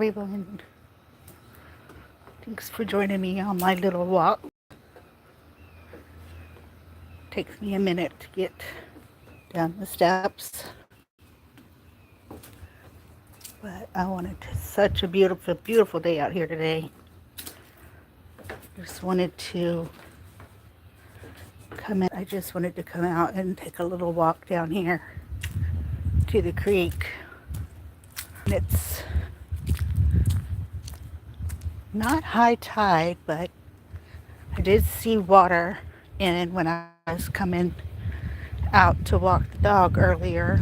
everyone. Thanks for joining me on my little walk. Takes me a minute to get down the steps. But I wanted to, such a beautiful, beautiful day out here today. Just wanted to come in. I just wanted to come out and take a little walk down here to the creek. It's not high tide, but I did see water in when I was coming out to walk the dog earlier.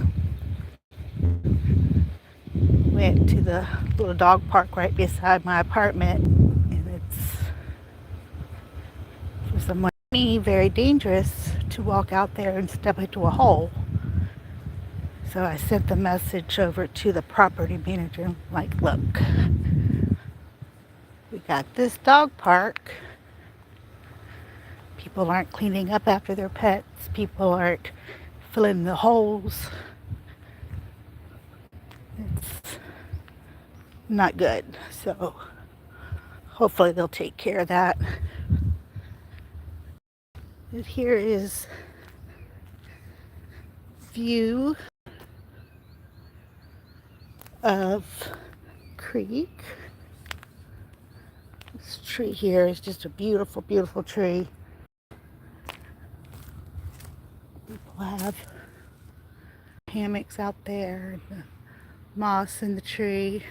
Went to the little dog park right beside my apartment, and it's, for someone like me, very dangerous to walk out there and step into a hole. So I sent the message over to the property manager, like, look, we got this dog park. People aren't cleaning up after their pets. People aren't filling the holes. It's not good. So hopefully they'll take care of that. And here is view of creek. This tree here is just a beautiful, beautiful tree. People have hammocks out there, and the moss in the tree.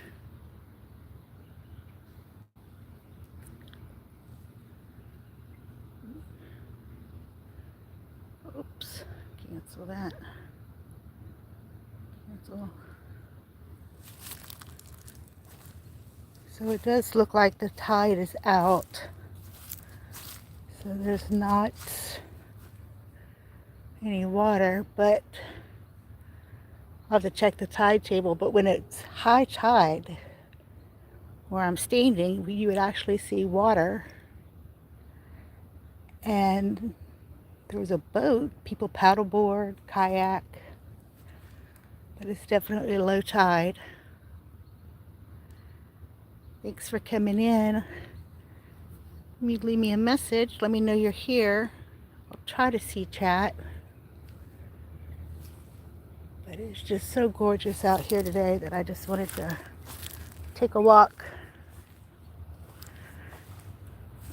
Oops, cancel that. Cancel. So it does look like the tide is out. So there's not any water, but I'll have to check the tide table. But when it's high tide, where I'm standing, you would actually see water. And there was a boat, people paddleboard, kayak, but it's definitely low tide. Thanks for coming in. Leave me a message. Let me know you're here. I'll try to see chat. But it's just so gorgeous out here today that I just wanted to take a walk.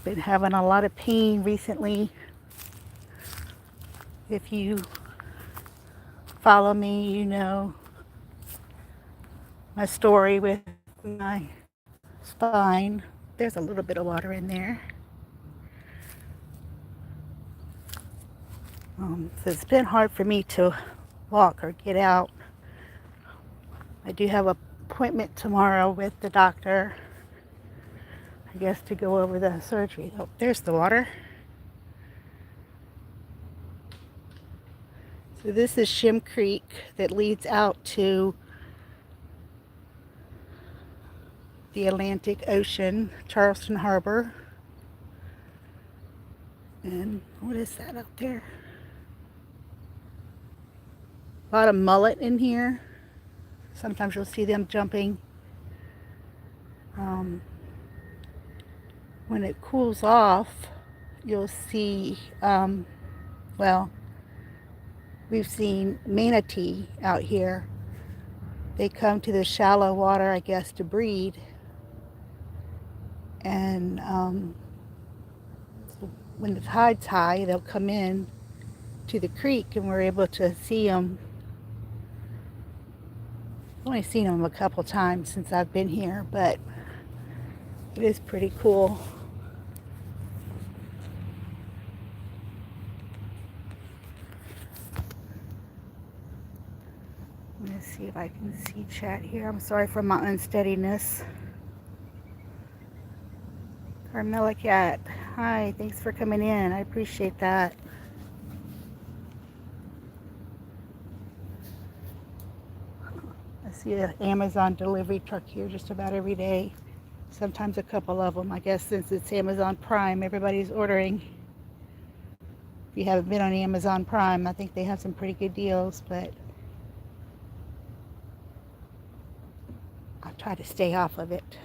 Been having a lot of pain recently. If you follow me, you know my story with my spine. There's a little bit of water in there. So it's been hard for me to walk or get out. I do have an appointment tomorrow with the doctor, I guess, to go over the surgery. Oh, there's the water. So this is Shim Creek that leads out to the Atlantic Ocean, Charleston Harbor. And what is that out there? A lot of mullet in here. Sometimes you'll see them jumping. When it cools off, you'll see, well, we've seen manatee out here. They come to the shallow water, I guess, to breed. And when the tide's high, they'll come in to the creek, and we're able to see them. I've only seen them a couple times since I've been here, but it is pretty cool. Let's see if I can see chat here. I'm sorry for my unsteadiness. Carmela Cat, hi, thanks for coming in. I appreciate that. I see an Amazon delivery truck here just about every day. Sometimes a couple of them. I guess since it's Amazon Prime, everybody's ordering. If you haven't been on Amazon Prime, I think they have some pretty good deals, but I try to stay off of it.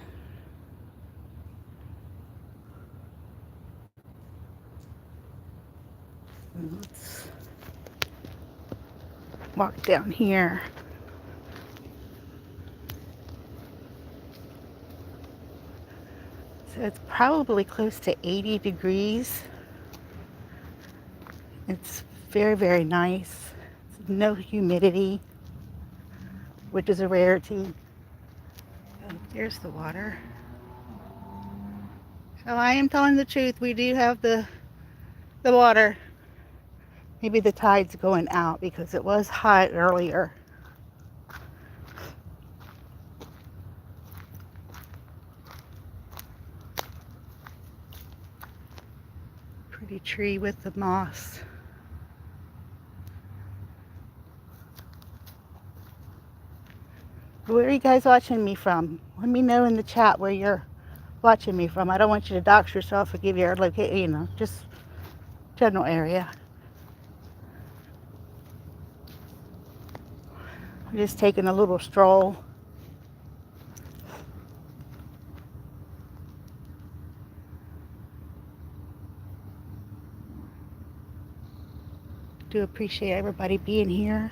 Let's walk down here. So it's probably close to 80 degrees. It's very, very nice. No humidity, which is a rarity. Oh, there's the water. So I am telling the truth. We do have the water. Maybe the tide's going out because it was hot earlier. Pretty tree with the moss. Where are you guys watching me from? Let me know in the chat where you're watching me from. I don't want you to dox yourself or give your location, just general area. I'm just taking a little stroll. Do appreciate everybody being here.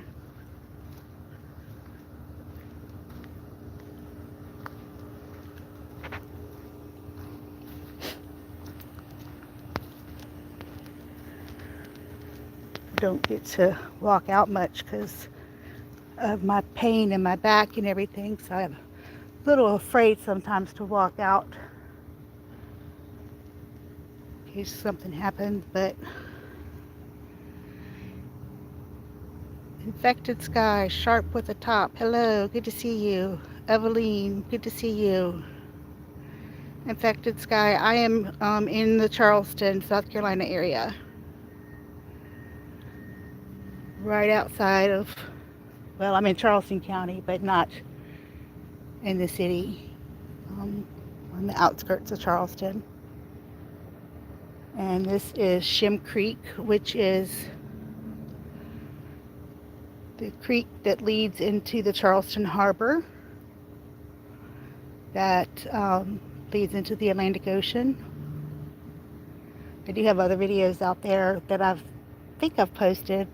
Don't get to walk out much because of my pain in my back and everything, so I'm a little afraid sometimes to walk out in case something happens. But Infected Sky, Sharp with a Top, hello, good to see you. Eveline, good to see you. Infected Sky, I am in the Charleston, South Carolina area. Right outside of, well, I'm in Charleston County, but not in the city. On the outskirts of Charleston. And this is Shim Creek, which is the creek that leads into the Charleston Harbor that leads into the Atlantic Ocean. I do have other videos out there that I think I've posted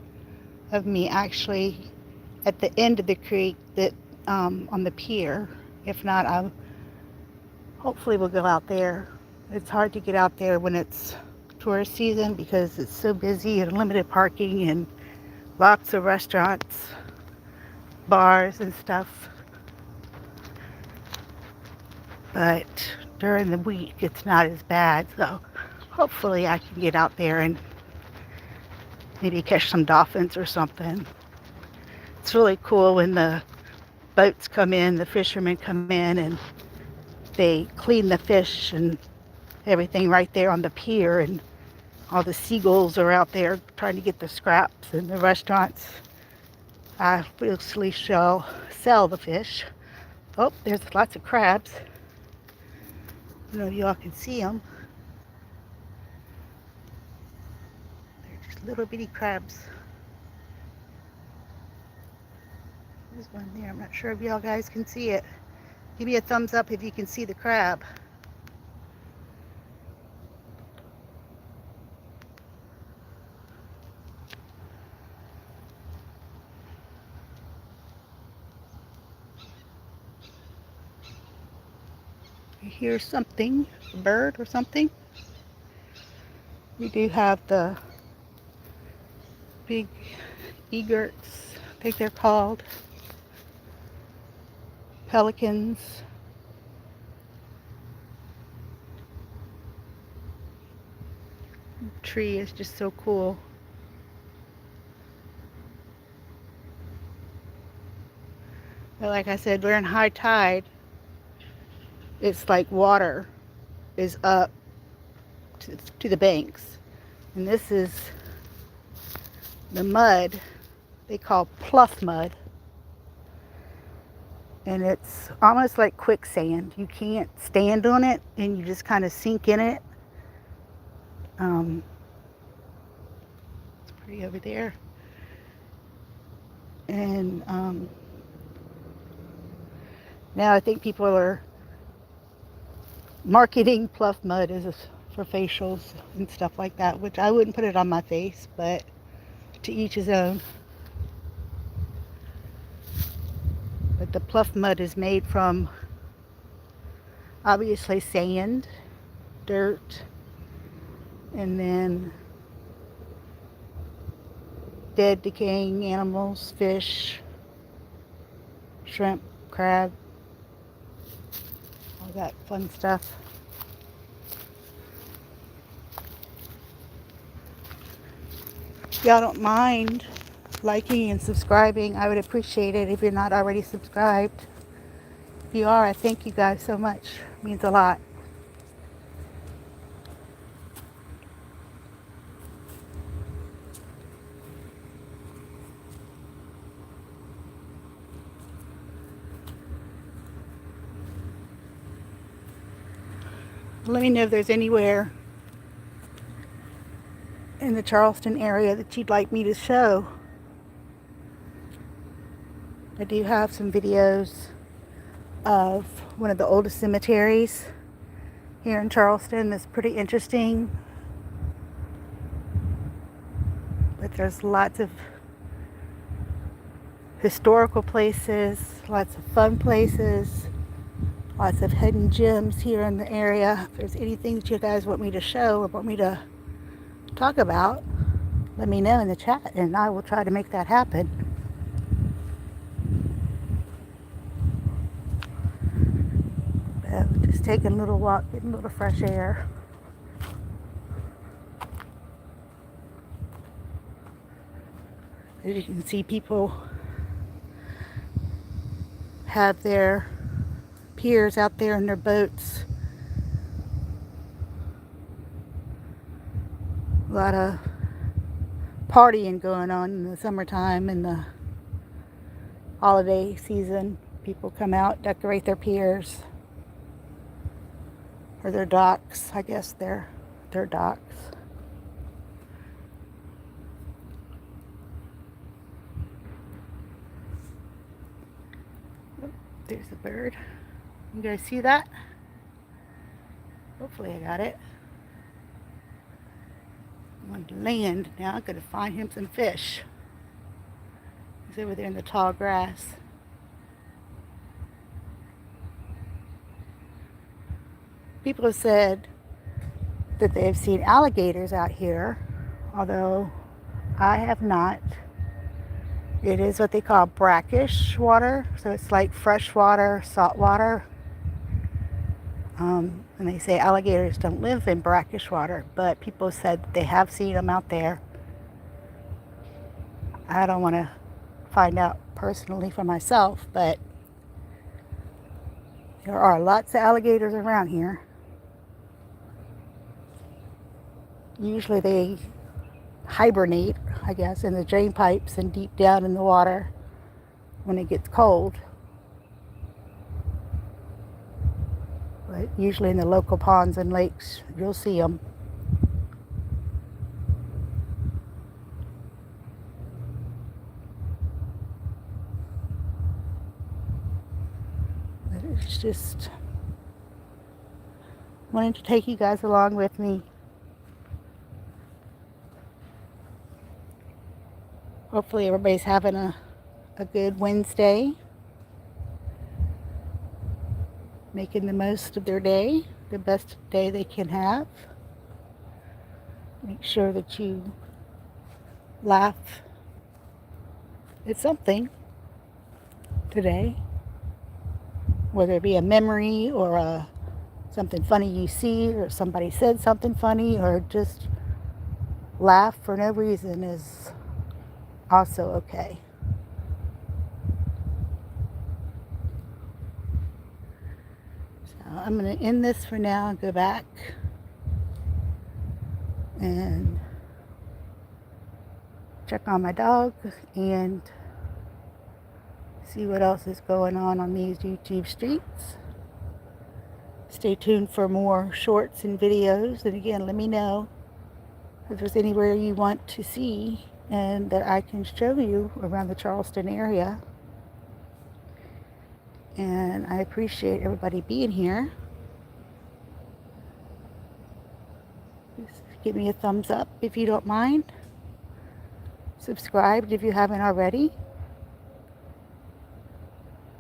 of me actually at the end of the creek that on the pier. If not, I hopefully will go out there. It's hard to get out there when it's tourist season because it's so busy and limited parking and lots of restaurants, bars and stuff. But during the week it's not as bad, so hopefully I can get out there and maybe catch some dolphins or something. It's really cool when the boats come in, the fishermen come in and they clean the fish and everything right there on the pier, and all the seagulls are out there trying to get the scraps, and the restaurants obviously shall sell the fish. Oh, there's lots of crabs. I don't know if y'all can see them. They're just little bitty crabs. There's one there. I'm not sure if y'all guys can see it. Give me a thumbs up if you can see the crab. I hear something, a bird or something. We do have the big egrets, I think they're called. Pelicans. The tree is just so cool. But like I said, during high tide, it's like water is up to the banks. And this is the mud they call pluff mud. And it's almost like quicksand. You can't stand on it and you just kind of sink in it. It's pretty over there. And Now I think people are marketing Pluff Mud as for facials and stuff like that, which I wouldn't put it on my face, but to each his own. But the Pluff Mud is made from obviously sand, dirt, and then dead decaying animals, fish, shrimp, crab, all that fun stuff. If y'all don't mind liking and subscribing, I would appreciate it if you're not already subscribed. If you are, I thank you guys so much. It means a lot. Let me know if there's anywhere in the Charleston area that you'd like me to show. I do have some videos of one of the oldest cemeteries here in Charleston that's pretty interesting. But there's lots of historical places, lots of fun places, lots of hidden gems here in the area. If there's anything that you guys want me to show or want me to talk about, let me know in the chat and I will try to make that happen. But just taking a little walk, getting a little fresh air. As you can see, people have their piers out there in their boats. A lot of partying going on in the summertime and the holiday season. People come out, decorate their piers or their docks. I guess they're docks. Oh, there's a bird. You guys see that? Hopefully I got it. I'm on land now. I'm going to find him some fish. He's over there in the tall grass. People have said that they have seen alligators out here, although I have not. It is what they call brackish water, so it's like fresh water, salt water. And they say alligators don't live in brackish water, but people said that they have seen them out there. I don't want to find out personally for myself, but there are lots of alligators around here. Usually they hibernate, I guess, in the drain pipes and deep down in the water when it gets cold. But usually in the local ponds and lakes, you'll see them. But it's just wanting to take you guys along with me. Hopefully everybody's having a good Wednesday. Making the most of their day, the best day they can have. Make sure that you laugh at something today, whether it be a memory or something funny you see, or somebody said something funny, or just laugh for no reason is also okay. I'm going to end this for now and go back and check on my dog and see what else is going on these YouTube streets. Stay tuned for more shorts and videos. And again, let me know if there's anywhere you want to see and that I can show you around the Charleston area. And I appreciate everybody being here. Just give me a thumbs up if you don't mind. Subscribe if you haven't already.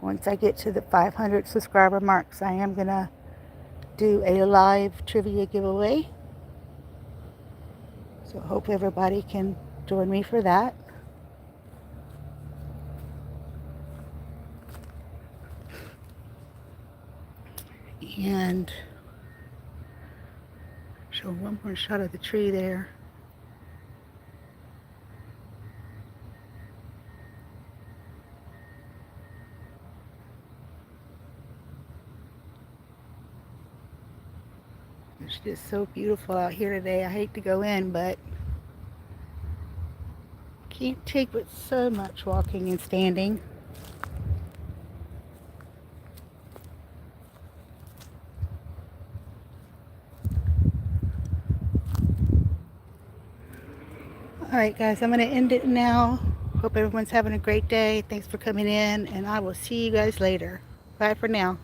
Once I get to the 500 subscriber marks, I am going to do a live trivia giveaway. So I hope everybody can join me for that. And show one more shot of the tree there. It's just so beautiful out here today. I hate to go in, but can't take with so much walking and standing. Alright guys, I'm going to end it now. Hope everyone's having a great day. Thanks for coming in, and I will see you guys later. Bye for now.